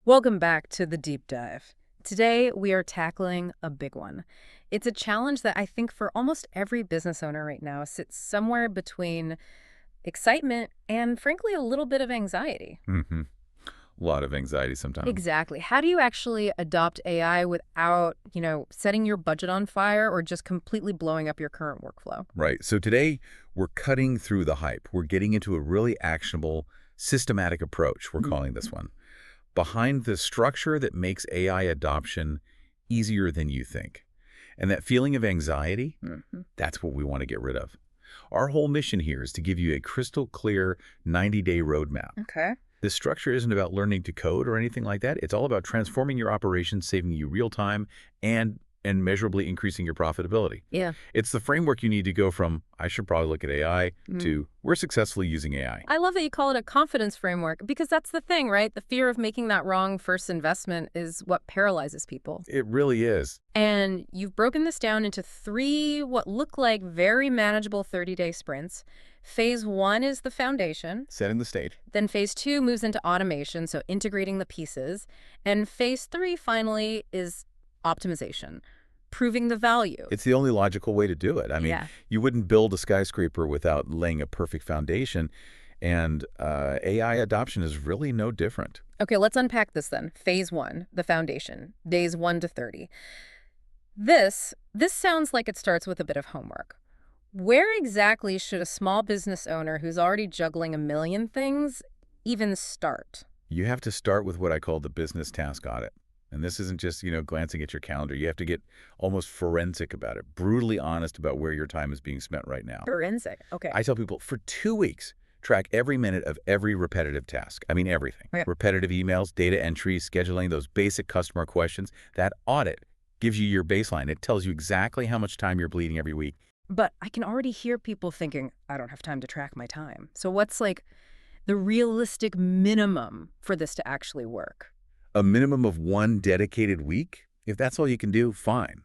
Welcome back to the deep dive. Today, we are tackling a big one. It's a challenge that I think for almost every business owner right now sits somewhere between excitement and, frankly, a little bit of anxiety. hmm A lot of anxiety sometimes. Exactly. How do you actually adopt AI without, setting your budget on fire or just completely blowing up your current workflow? Right. So today we're cutting through the hype. We're getting into a really actionable, systematic approach, we're Mhm. calling this one, behind the structure that makes AI adoption easier than you think. And that feeling of anxiety, Mhm. that's what we want to get rid of. Our whole mission here is to give you a crystal clear 90-day roadmap. Okay. This structure isn't about learning to code or anything like that. It's all about transforming your operations, saving you real time, and measurably increasing your profitability. Yeah. It's the framework you need to go from, I should probably look at AI, to, we're successfully using AI. I love that you call it a confidence framework because that's the thing, right? The fear of making that wrong first investment is what paralyzes people. It really is. And you've broken this down into three what look like very manageable 30-day sprints. Phase one is the foundation. Setting the stage. Then phase two moves into automation, so integrating the pieces. And phase three, finally, is optimization, proving the value. It's the only logical way to do it. I mean, Yeah. you wouldn't build a skyscraper without laying a perfect foundation, and AI adoption is really no different. Okay, let's unpack this then. Phase one, the foundation, days 1 to 30. This sounds like it starts with a bit of homework. Where exactly should a small business owner who's already juggling a million things even start? You have to start with what I call the business task audit. And this isn't just, glancing at your calendar. You have to get almost forensic about it, brutally honest about where your time is being spent right now. Forensic. Okay. I tell people for 2 weeks, track every minute of every repetitive task. I mean, everything. Okay. Repetitive emails, data entry, scheduling, those basic customer questions. That audit gives you your baseline. It tells you exactly how much time you're bleeding every week. But I can already hear people thinking, I don't have time to track my time. So what's like the realistic minimum for this to actually work? A minimum of one dedicated week? If that's all you can do, fine.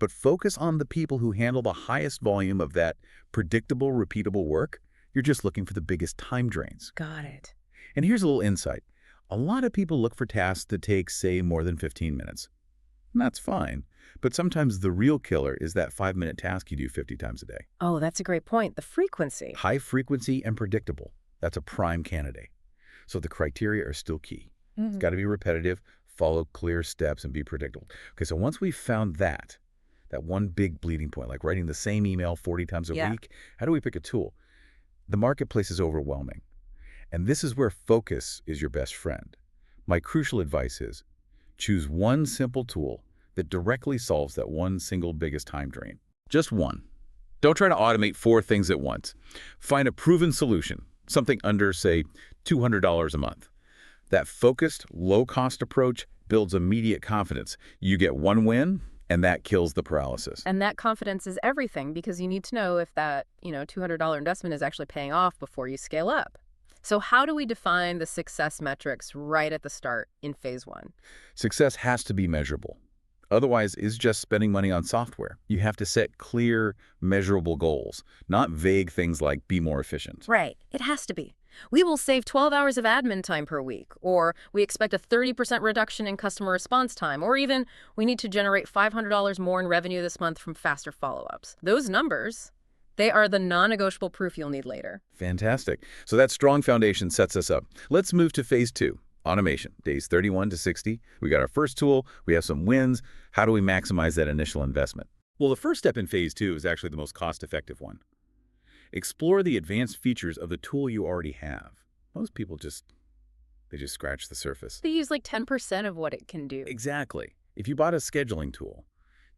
But focus on the people who handle the highest volume of that predictable, repeatable work. You're just looking for the biggest time drains. Got it. And here's a little insight. A lot of people look for tasks that take, say, more than 15 minutes. And that's fine. But sometimes the real killer is that 5-minute task you do 50 times a day. Oh, that's a great point. The frequency. High frequency and predictable. That's a prime candidate. So the criteria are still key. It's got to be repetitive, follow clear steps, and be predictable. Okay, so once we've found that one big bleeding point, like writing the same email 40 times a Yeah. week, how do we pick a tool? The marketplace is overwhelming. And this is where focus is your best friend. My crucial advice is choose one simple tool that directly solves that one single biggest time drain. Just one. Don't try to automate 4 things at once. Find a proven solution, something under, say, $200 a month. That focused, low-cost approach builds immediate confidence. You get one win, and that kills the paralysis. And that confidence is everything because you need to know if that, $200 investment is actually paying off before you scale up. So how do we define the success metrics right at the start in phase one? Success has to be measurable. Otherwise, it's just spending money on software. You have to set clear, measurable goals, not vague things like be more efficient. Right. It has to be. We will save 12 hours of admin time per week, or we expect a 30% reduction in customer response time, or even we need to generate $500 more in revenue this month from faster follow-ups. Those numbers, they are the non-negotiable proof you'll need later. Fantastic. So that strong foundation sets us up. Let's move to phase 2, automation, days 31 to 60. We got our first tool. We have some wins. How do we maximize that initial investment? Well, the first step in phase 2 is actually the most cost-effective one. Explore the advanced features of the tool you already have. Most people just scratch the surface. They use like 10% of what it can do. Exactly. If you bought a scheduling tool,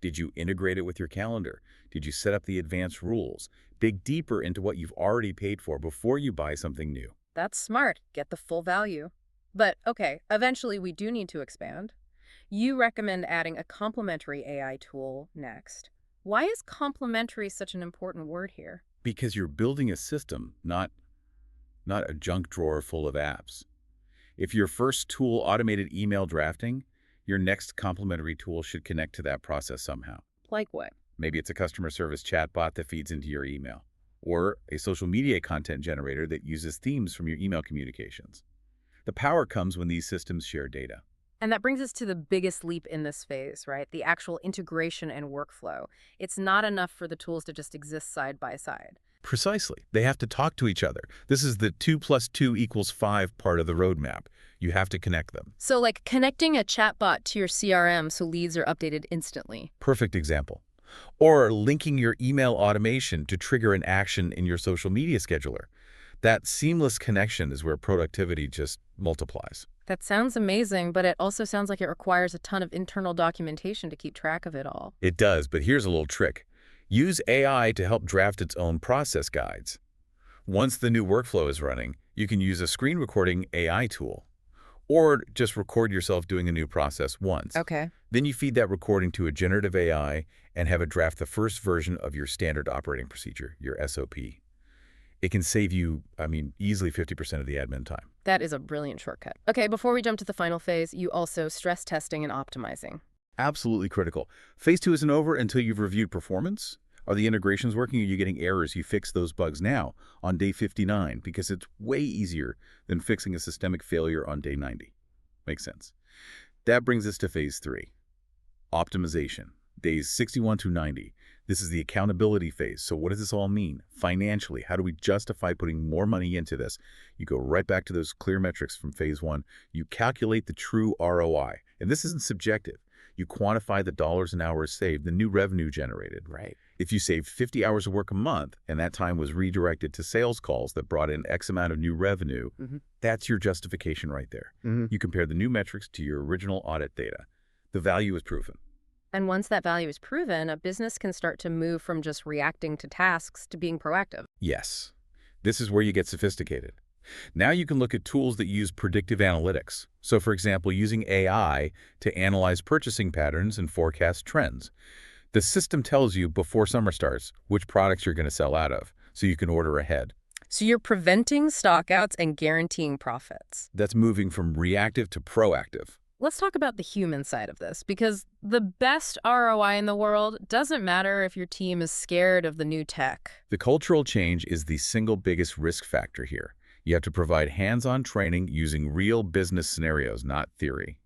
did you integrate it with your calendar? Did you set up the advanced rules? Dig deeper into what you've already paid for before you buy something new. That's smart. Get the full value. But okay, eventually we do need to expand. You recommend adding a complementary AI tool next. Why is complementary such an important word here? Because you're building a system, not a junk drawer full of apps. If your first tool automated email drafting, your next complementary tool should connect to that process somehow. Like what? Maybe it's a customer service chatbot that feeds into your email, or a social media content generator that uses themes from your email communications. The power comes when these systems share data. And that brings us to the biggest leap in this phase, right? The actual integration and workflow. It's not enough for the tools to just exist side by side. Precisely. They have to talk to each other. This is the 2 plus 2 equals 5 part of the roadmap. You have to connect them. So like connecting a chatbot to your CRM so leads are updated instantly. Perfect example. Or linking your email automation to trigger an action in your social media scheduler. That seamless connection is where productivity just multiplies. That sounds amazing, but it also sounds like it requires a ton of internal documentation to keep track of it all. It does, but here's a little trick. Use AI to help draft its own process guides. Once the new workflow is running, you can use a screen recording AI tool. Or just record yourself doing a new process once. Okay. Then you feed that recording to a generative AI and have it draft the first version of your standard operating procedure, your SOP. It can save you, easily 50% of the admin time. That is a brilliant shortcut. Okay, before we jump to the final phase, you also stress testing and optimizing. Absolutely critical. Phase 2 isn't over until you've reviewed performance. Are the integrations working? Are you getting errors? You fix those bugs now on day 59 because it's way easier than fixing a systemic failure on day 90. Makes sense. That brings us to phase 3, optimization, days 61 to 90. This is the accountability phase. So what does this all mean? Financially, how do we justify putting more money into this? You go right back to those clear metrics from phase 1. You calculate the true ROI. And this isn't subjective. You quantify the dollars and hours saved, the new revenue generated. Right. If you saved 50 hours of work a month and that time was redirected to sales calls that brought in X amount of new revenue, that's your justification right there. You compare the new metrics to your original audit data. The value is proven. And once that value is proven, a business can start to move from just reacting to tasks to being proactive. Yes. This is where you get sophisticated. Now you can look at tools that use predictive analytics. So for example, using AI to analyze purchasing patterns and forecast trends. The system tells you before summer starts which products you're going to sell out of, so you can order ahead. So you're preventing stockouts and guaranteeing profits. That's moving from reactive to proactive. Let's talk about the human side of this, because the best ROI in the world doesn't matter if your team is scared of the new tech. The cultural change is the single biggest risk factor here. You have to provide hands-on training using real business scenarios, not theory.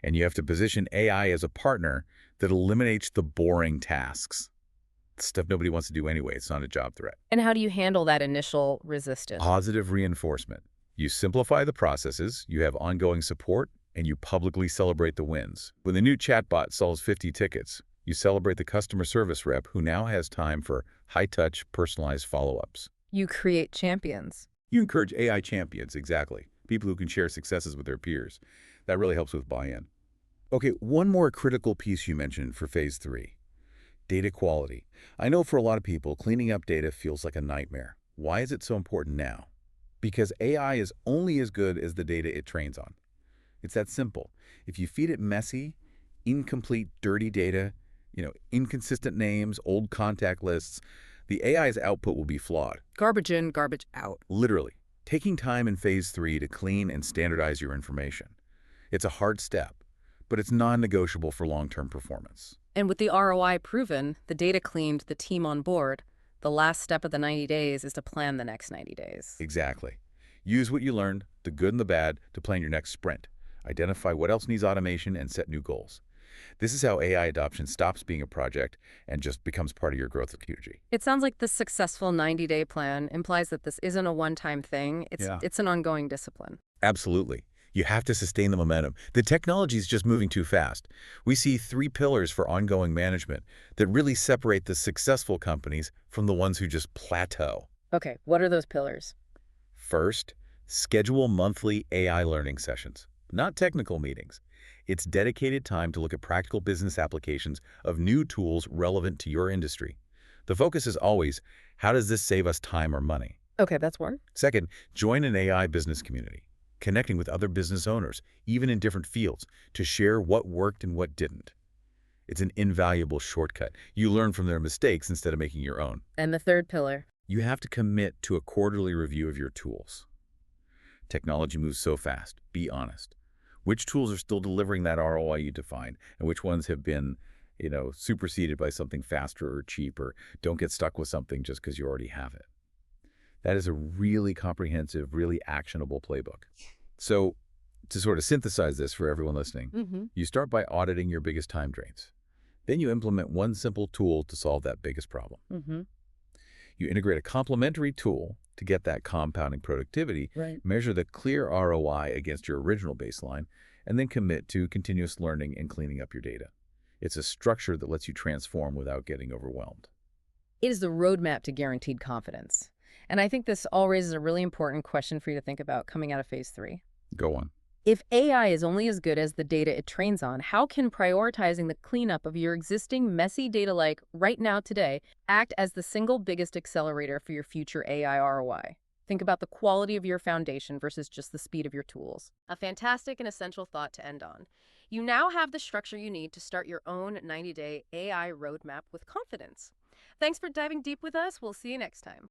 And you have to position AI as a partner that eliminates the boring tasks. Stuff nobody wants to do anyway. It's not a job threat. And how do you handle that initial resistance? Positive reinforcement. You simplify the processes, you have ongoing support, and you publicly celebrate the wins. When the new chatbot sells 50 tickets, you celebrate the customer service rep who now has time for high-touch, personalized follow-ups. You create champions. You encourage AI champions, exactly. People who can share successes with their peers. That really helps with buy-in. Okay, one more critical piece you mentioned for phase 3. Data quality. I know for a lot of people, cleaning up data feels like a nightmare. Why is it so important now? Because AI is only as good as the data it trains on. It's that simple. If you feed it messy, incomplete, dirty data, inconsistent names, old contact lists, the AI's output will be flawed. Garbage in, garbage out. Literally. Taking time in phase 3 to clean and standardize your information. It's a hard step, but it's non-negotiable for long-term performance. And with the ROI proven, the data cleaned, the team on board, the last step of the 90 days is to plan the next 90 days. Exactly. Use what you learned, the good and the bad, to plan your next sprint. Identify what else needs automation and set new goals. This is how AI adoption stops being a project and just becomes part of your growth strategy. It sounds like the successful 90-day plan implies that this isn't a one-time thing. It's an ongoing discipline. Absolutely. You have to sustain the momentum. The technology is just moving too fast. We see 3 pillars for ongoing management that really separate the successful companies from the ones who just plateau. Okay, what are those pillars? First, schedule monthly AI learning sessions, not technical meetings. It's dedicated time to look at practical business applications of new tools relevant to your industry. The focus is always, how does this save us time or money? Okay, that's one. Second, join an AI business community, connecting with other business owners, even in different fields, to share what worked and what didn't. It's an invaluable shortcut. You learn from their mistakes instead of making your own. And the third pillar? You have to commit to a quarterly review of your tools. Technology moves so fast. Be honest. Which tools are still delivering that ROI you defined, and which ones have been, superseded by something faster or cheaper? Don't get stuck with something just because you already have it. That is a really comprehensive, really actionable playbook. So To sort of synthesize this for everyone listening, Mm-hmm. you start by auditing your biggest time drains. Then you implement one simple tool to solve that biggest problem. Mm-hmm. You integrate a complementary tool to get that compounding productivity, Right. measure the clear ROI against your original baseline, and then commit to continuous learning and cleaning up your data. It's a structure that lets you transform without getting overwhelmed. It is the roadmap to guaranteed confidence. And I think this all raises a really important question for you to think about coming out of phase 3. Go on. If AI is only as good as the data it trains on, how can prioritizing the cleanup of your existing messy data like right now today act as the single biggest accelerator for your future AI ROI? Think about the quality of your foundation versus just the speed of your tools. A fantastic and essential thought to end on. You now have the structure you need to start your own 90-day AI roadmap with confidence. Thanks for diving deep with us. We'll see you next time.